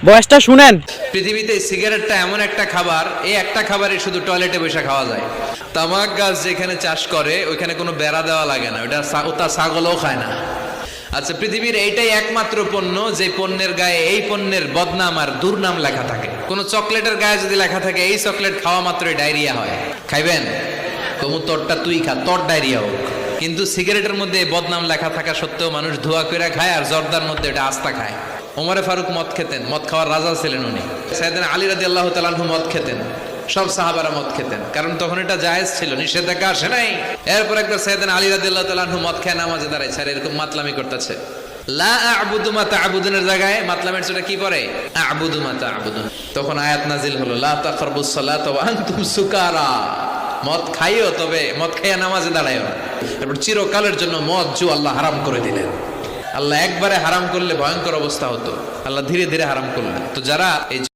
বয়সটা শুনেন। পৃথিবীতে সিগারেটটা এমন একটা খাবার, এই একটা খাবারই শুধু টয়লেটে বসে খাওয়া যায়। তামাক গাছ যেখানে চাষ করে ওইখানে কোনো বেড়া দেওয়া লাগে না, ওটা ছাগলও খায় না। আচ্ছা, পৃথিবীর এইটাই একমাত্র পণ্য যে পণ্যের গায়ে এই পণ্যের বদনাম আর দুর্নাম লেখা থাকে। কোন চকলেটের গায়ে যদি লেখা থাকে এই চকলেট খাওয়া মাত্রই ডায়রিয়া হয়, খাইবেন? কমু তোরটা তুই খা, তোর ডায়রিয়া হোক। কিন্তু সিগারেটের মধ্যে বদনাম লেখা থাকা সত্ত্বেও মানুষ ধোয়া করে খায়, আর জর্দার মধ্যে এটা আস্তা খায়। ওমরে ফারুক মদ খেতেন, মদ খাওয়ার রাজা ছিলেন উনি। সাইয়েদনা আলী রাদিয়াল্লাহু তাআলা আনহু মদ খেতেন, সব সাহাবারা মদ খেতেন, কারণ তখন এটা জায়েজ ছিল, নিষেধাজ্ঞা আসে নাই। এরপর একবার সাইয়েদনা আলী রাদিয়াল্লাহু তাআলা আনহু মদ খেয়ে নামাজে দাঁড়াইছে, আর এরকম মাতলামি করতেছে। লা আ'বুদু মা তা'বুদুনের জায়গায় মাতলামের ছোটা কি পড়ে? আ'বুদু মা তা'বুদুন। তখন আয়াত নাজিল হলো, লা তাকরাবুস সালাতা ওয়া আনতুম সুকারা। মদ খাইও, তবে মদ খাইয়া নামাজে দাঁড়াইও না। এরপর চিরকালের জন্য মদ জু আল্লাহ হারাম করে দিলেন। আল্লাহ একবারে হারাম করলে ভয়ঙ্কর অবস্থা হতো, আল্লাহ ধীরে ধীরে হারাম করলেন। তো যারা এই